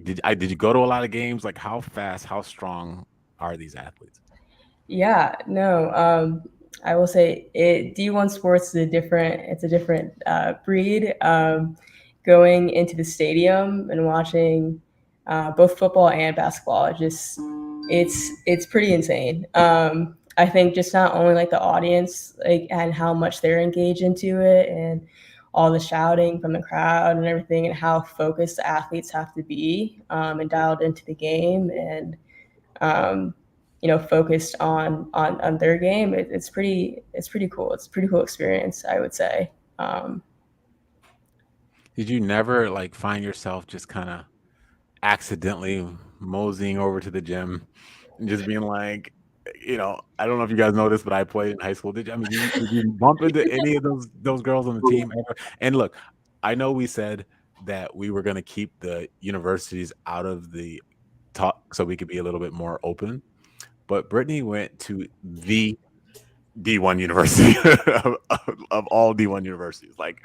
Did you go to a lot of games? How fast, how strong are these athletes? Yeah, no. I will say D1 sports is a different breed. Going into the stadium and watching both football and basketball, it's pretty insane. I think just not only the audience and how much they're engaged into it, and all the shouting from the crowd and everything, and how focused the athletes have to be, and dialed into the game, and focused on their game. It's pretty cool. It's a pretty cool experience, I would say. Did you never like find yourself just kind of accidentally moseying over to the gym and just being like, I don't know if you guys know this, but I played in high school. Did you? I mean, did you bump into any of those girls on the team ever? And look, I know we said that we were going to keep the universities out of the talk so we could be a little bit more open, but Brittany went to the D1 university of all D1 universities. Like,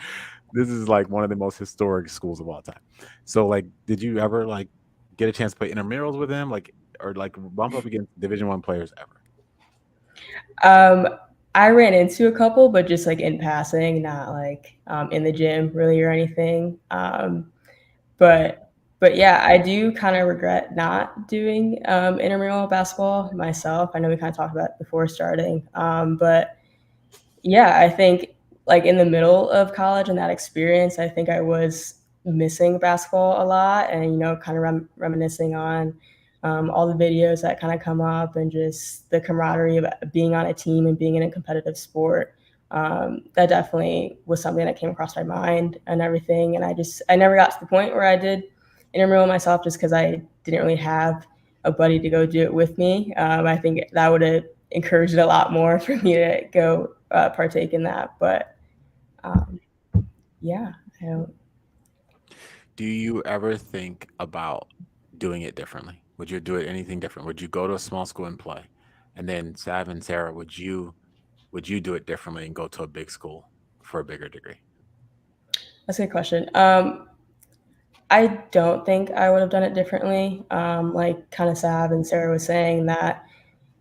this is like one of the most historic schools of all time. So, like, did you ever like get a chance to play intramurals with them, like, or like bump up against Division I players ever? I ran into a couple, but just like in passing, not like in the gym really or anything. But yeah, I do kind of regret not doing intramural basketball myself. I know we kind of talked about it before starting, but yeah, I think like in the middle of college and that experience, I think I was missing basketball a lot, and kind of reminiscing on all the videos that kind of come up, and just the camaraderie of being on a team and being in a competitive sport. That definitely was something that came across my mind and everything. And I never got to the point where I did intramural myself, just because I didn't really have a buddy to go do it with me. I think that would have encouraged it a lot more for me to go partake in that. But yeah, I don't. Do you ever think about doing it differently? Would you do it anything different? Would you go to a small school and play? And then Sav and Sarah, would you do it differently and go to a big school for a bigger degree? That's a good question. I don't think I would have done it differently. Like kind of Sav and Sarah was saying, that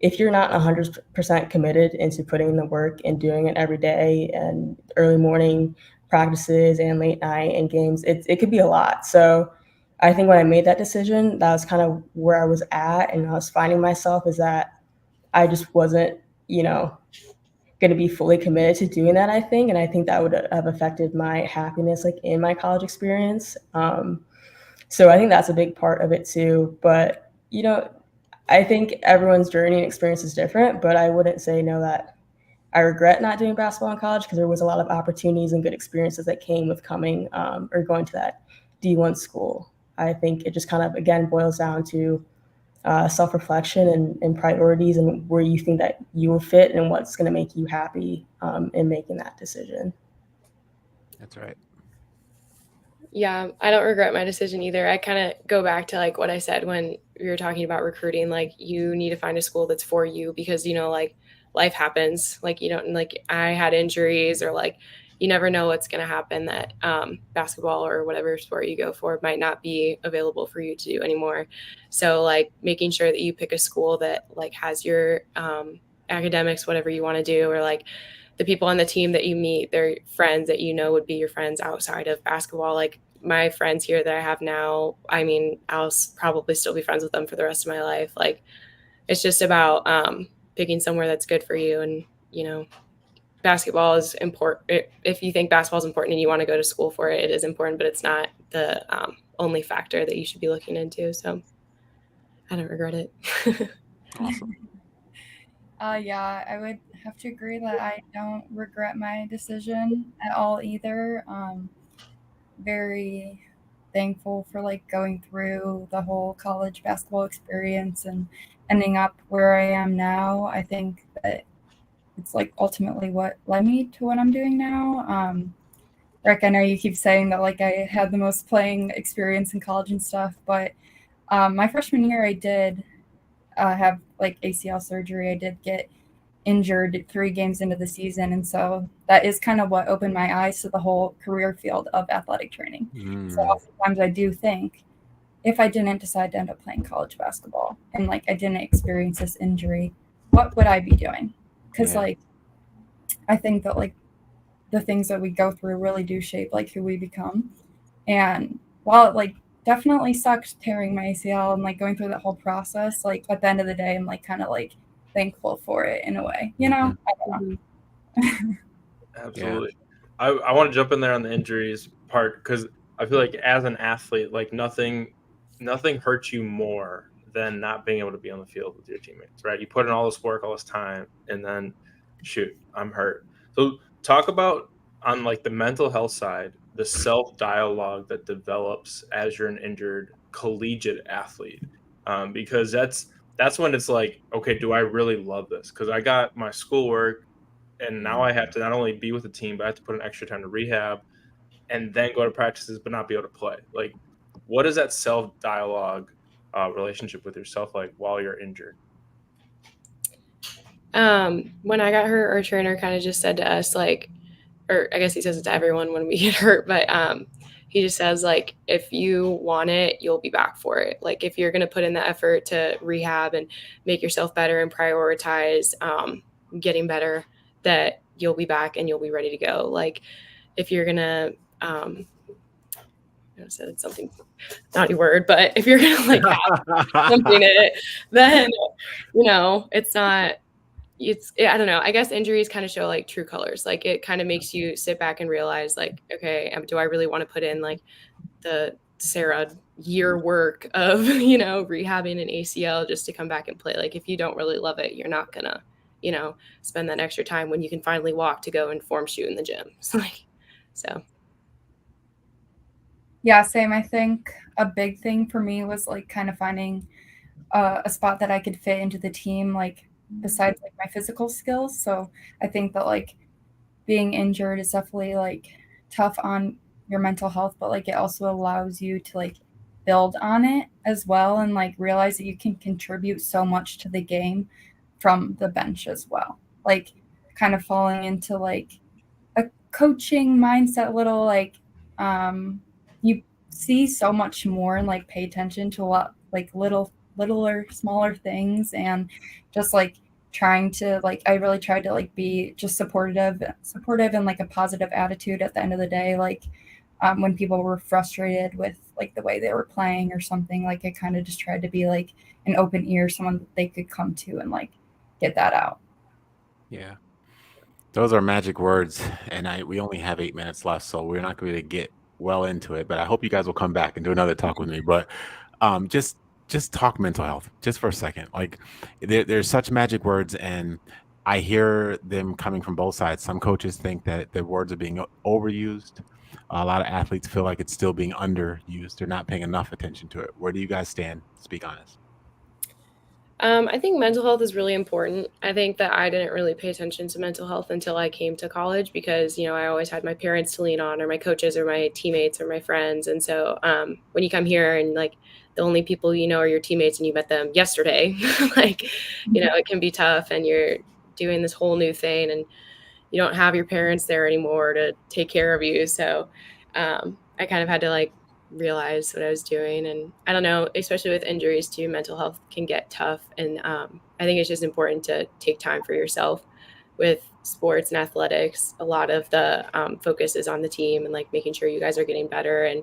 if you're not 100% committed into putting in the work and doing it every day, and early morning practices and late night and games, it could be a lot. So I think when I made that decision, that was kind of where I was at, and I was finding myself, is that I just wasn't, going to be fully committed to doing that, I think. And I think that would have affected my happiness, like in my college experience. So I think that's a big part of it too. But, I think everyone's journey and experience is different, but I wouldn't say no that I regret not doing basketball in college, because there was a lot of opportunities and good experiences that came with coming or going to that D1 school. I think it just kind of, again, boils down to self-reflection and priorities, and where you think that you will fit and what's going to make you happy in making that decision. That's right. Yeah, I don't regret my decision either. I kind of go back to like what I said when we were talking about recruiting. Like, you need to find a school that's for you, because like life happens. Like, you don't, like, I had injuries, or like you never know what's going to happen, that basketball or whatever sport you go for might not be available for you to do anymore. So like making sure that you pick a school that like has your academics, whatever you want to do, or like the people on the team that you meet, they're friends that would be your friends outside of basketball. Like my friends here that I have now, I mean, I'll probably still be friends with them for the rest of my life. Like, it's just about picking somewhere that's good for you. And, basketball is important. If you think basketball is important and you want to go to school for it, it is important, but it's not the only factor that you should be looking into. So I don't regret it. Awesome. Yeah, I would have to agree that I don't regret my decision at all either. Very thankful for like going through the whole college basketball experience and ending up where I am now. I think that it's like ultimately what led me to what I'm doing now. Rick, I know you keep saying that like I had the most playing experience in college and stuff, but my freshman year I did have like ACL surgery. I did get injured 3 games into the season, and so that is kind of what opened my eyes to the whole career field of athletic training. So oftentimes I do think, if I didn't decide to end up playing college basketball and like I didn't experience this injury, what would I be doing? Because like I think that like the things that we go through really do shape like who we become. And while it like definitely sucked tearing my ACL and like going through that whole process, like at the end of the day I'm like kind of like thankful for it in a way, I don't know. Absolutely. I want to jump in there on the injuries part because I feel like as an athlete, like nothing hurts you more than not being able to be on the field with your teammates, right? You put in all this work, all this time, and then shoot, I'm hurt. So talk about on like the mental health side, the self dialogue that develops as you're an injured collegiate athlete, because that's when it's like, okay, do I really love this? Because I got my schoolwork, and now I have to not only be with the team, but I have to put in extra time to rehab and then go to practices, but not be able to play. Like, what is that self dialogue relationship with yourself like while you're injured? When I got hurt, our trainer kind of just said to us, like, or I guess he says it to everyone when we get hurt, but he just says, like, if you want it, you'll be back for it. Like, if you're going to put in the effort to rehab and make yourself better and prioritize getting better, that you'll be back and you'll be ready to go. Like, if you're going to, I said something naughty word, but if you're going to like have something in it, then, it's not, I don't know. I guess injuries kind of show like true colors. Like it kind of makes you sit back and realize like, okay, do I really want to put in like the Sarah year work of, rehabbing an ACL just to come back and play? Like if you don't really love it, you're not gonna, spend that extra time when you can finally walk to go and form shoot in the gym. So. Yeah, same. I think a big thing for me was like kind of finding a spot that I could fit into the team, like besides like my physical skills. So I think that like being injured is definitely like tough on your mental health, but like it also allows you to like build on it as well and like realize that you can contribute so much to the game from the bench as well. Like kind of falling into like a coaching mindset, little like you see so much more and like pay attention to what like littler smaller things, and just like trying to like I really tried to like be just supportive and like a positive attitude at the end of the day. Like when people were frustrated with like the way they were playing or something, like I kind of just tried to be like an open ear, someone that they could come to and like get that out. Yeah. Those are magic words, and we only have 8 minutes left, so we're not going to get well into it. But I hope you guys will come back and do another talk with me. But just talk mental health just for a second. Like there's such magic words, and I hear them coming from both sides. Some coaches think that the words are being overused. A lot of athletes feel like it's still being underused. They're not paying enough attention to it. Where do you guys stand? Speak honest. I think mental health is really important. I think that I didn't really pay attention to mental health until I came to college because, I always had my parents to lean on, or my coaches or my teammates or my friends. And so when you come here and like the only people are your teammates and you met them yesterday, like, it can be tough, and you're doing this whole new thing and you don't have your parents there anymore to take care of you. So I kind of had to like realize what I was doing. And I don't know, especially with injuries too, mental health can get tough. And I think it's just important to take time for yourself. With sports and athletics, a lot of the focus is on the team and like making sure you guys are getting better and,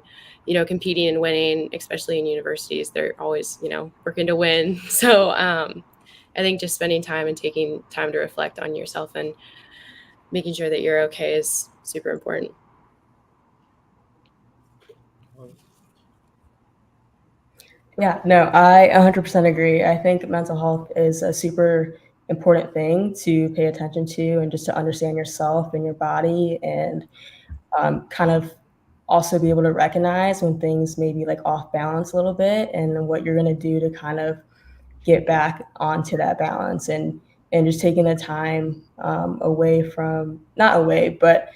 competing and winning, especially in universities. They're always, working to win. So I think just spending time and taking time to reflect on yourself and making sure that you're okay is super important. Yeah, no, I 100% agree. I think mental health is a super important thing to pay attention to, and just to understand yourself and your body, and kind of also be able to recognize when things may be like off balance a little bit, and what you're going to do to kind of get back onto that balance, and just taking the time away from, not away, but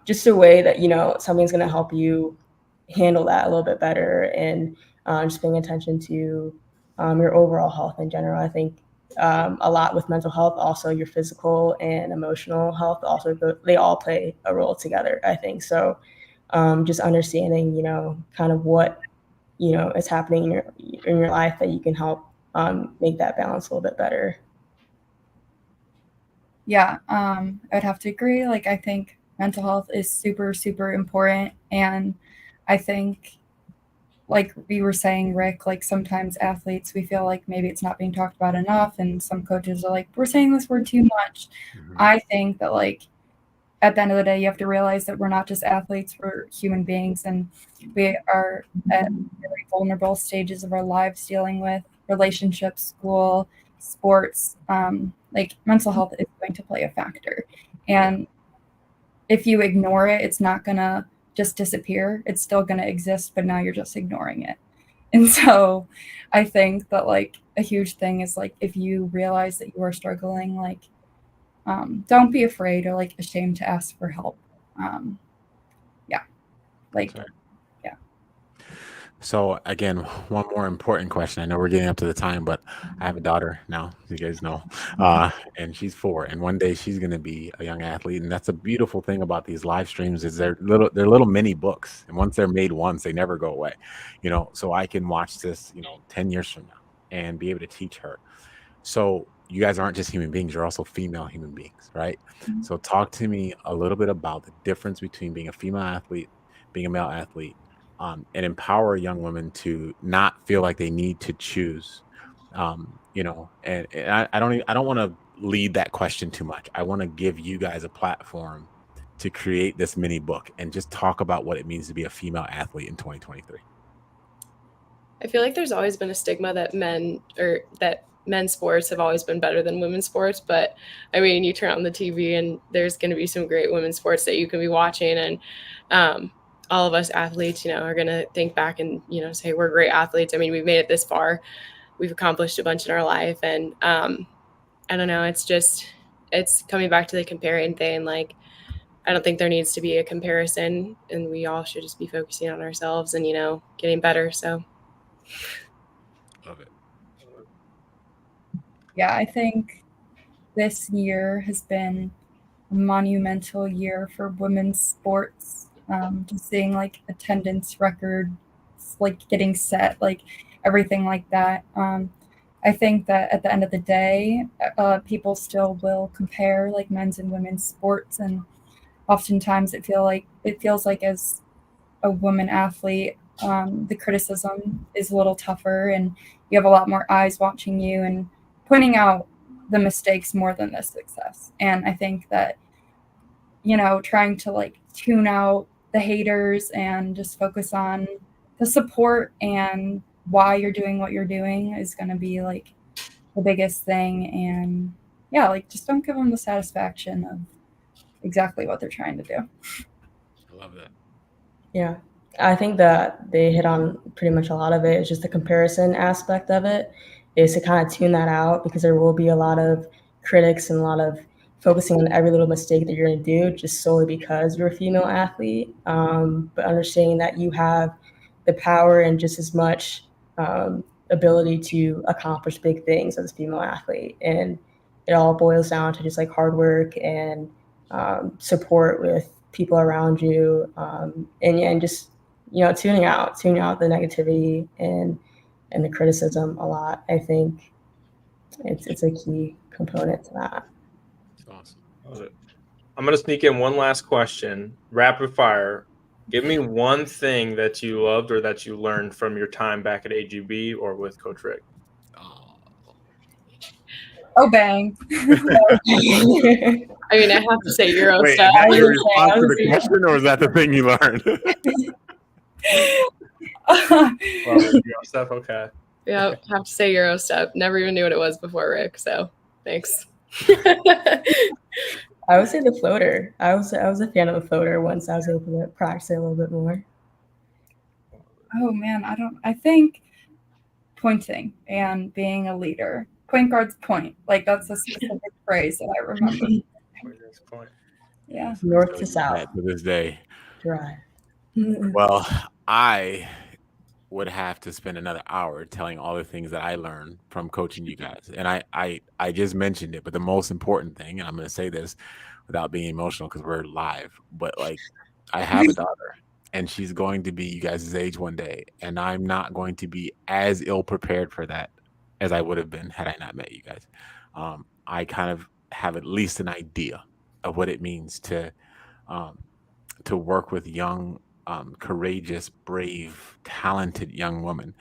just a way that, something's going to help you handle that a little bit better, and just paying attention to your overall health in general. I think a lot with mental health, also your physical and emotional health, also they all play a role together, I think. So just understanding, kind of what, is happening in your life, that you can help make that balance a little bit better. Yeah, I would have to agree. Like, I think mental health is super, super important. And I think, like we were saying, Rick, like sometimes athletes, we feel like maybe it's not being talked about enough. And some coaches are like, we're saying this word too much. Mhm. I think that like at the end of the day, you have to realize that we're not just athletes, we're human beings, and we are at very vulnerable stages of our lives dealing with relationships, school, sports. Like mental health is going to play a factor. And if you ignore it, it's not going to just disappear. It's still going to exist, but now you're just ignoring it. And so I think that like a huge thing is like if you realize that you are struggling, like don't be afraid or like ashamed to ask for help. Like Sorry. yeah. So again, one more important question. I know we're getting up to the time, but I have a daughter now, as you guys know, and she's 4. And one day she's going to be a young athlete. And that's a beautiful thing about these live streams is they're little mini books. And once they're made once, they never go away. So I can watch this, 10 years from now and be able to teach her. So you guys aren't just human beings; you're also female human beings, right? Mhm. So talk to me a little bit about the difference between being a female athlete, being a male athlete. And empower young women to not feel like they need to choose. And I don't want to lead that question too much. I want to give you guys a platform to create this mini book and just talk about what it means to be a female athlete in 2023. I feel like there's always been a stigma that men's sports have always been better than women's sports. But I mean, you turn on the TV and there's going to be some great women's sports that you can be watching. And all of us athletes, are going to think back and, say we're great athletes. I mean, we've made it this far. We've accomplished a bunch in our life. And I don't know, it's coming back to the comparing thing. Like, I don't think there needs to be a comparison, and we all should just be focusing on ourselves and, getting better. So. Love it. Yeah, I think this year has been a monumental year for women's sports. Just seeing like attendance records, like getting set, like everything like that. I think that at the end of the day, people still will compare like men's and women's sports, and oftentimes it feels like as a woman athlete, the criticism is a little tougher, and you have a lot more eyes watching you and pointing out the mistakes more than the success. And I think that trying to like tune out the haters and just focus on the support and why you're doing what you're doing is going to be like the biggest thing. And yeah, like just don't give them the satisfaction of exactly what they're trying to do. I love that. Yeah, I think that they hit on pretty much a lot of it. It's just the comparison aspect of it is to kind of tune that out, because there will be a lot of critics and a lot of focusing on every little mistake that you're going to do just solely because you're a female athlete. But understanding that you have the power and just as much ability to accomplish big things as a female athlete. And it all boils down to just like hard work and support with people around you, and just tuning out the negativity and the criticism a lot. I think it's a key component to that. That's awesome. Love it. I'm gonna sneak in one last question, rapid fire. Give me one thing that you loved or that you learned from your time back at AGB or with Coach Rick. Oh, bang. I mean, I have to say Euro Wait, stuff. is that your response to the question, or is that the thing you learned? Euro stuff, okay. Yeah, have to say Euro stuff. Never even knew what it was before, Rick. So thanks. I would say the floater. I was a fan of the floater once I was able to practice it a little bit more. Oh man, I think pointing and being a leader. Point guards point. Like that's a specific phrase that I remember. Point. Yeah. North to south. To this day. Drive. Well, I would have to spend another hour telling all the things that I learned from coaching you guys. And I just mentioned it, but the most important thing, and I'm going to say this without being emotional because we're live, but like I have a daughter and she's going to be you guys' age one day. And I'm not going to be as ill prepared for that as I would have been had I not met you guys. I kind of have at least an idea of what it means to work with young, courageous, brave, talented young women.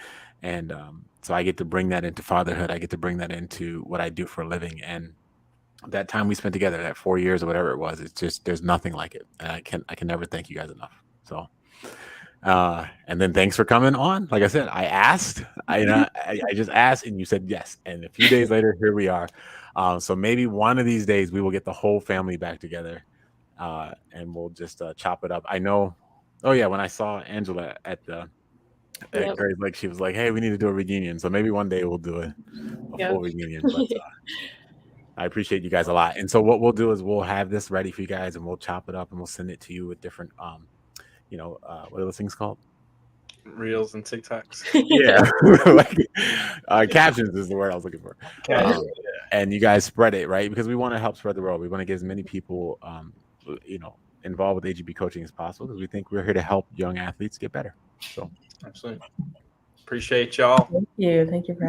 And so I get to bring that into fatherhood. I get to bring that into what I do for a living. And that time we spent together, that 4 years or whatever it was, it's just, there's nothing like it. And I can never thank you guys enough. So, and then thanks for coming on. Like I said, I asked, I just asked and you said yes. And a few days later, here we are. So maybe one of these days we will get the whole family back together, and we'll just chop it up. I know. Oh yeah, when I saw Angela at Yep. Curry's Lake, she was like, "Hey, we need to do a reunion." So maybe one day we'll do a Yep. full reunion. But I appreciate you guys a lot. And so what we'll do is we'll have this ready for you guys, and we'll chop it up and we'll send it to you with different, what are those things called? Reels and TikToks. Yeah, like, captions is the word I was looking for. And you guys spread it, right? Because we want to help spread the word. We want to get as many people, involved with AGB coaching as possible, because we think we're here to help young athletes get better. So absolutely appreciate y'all. Thank you for having me.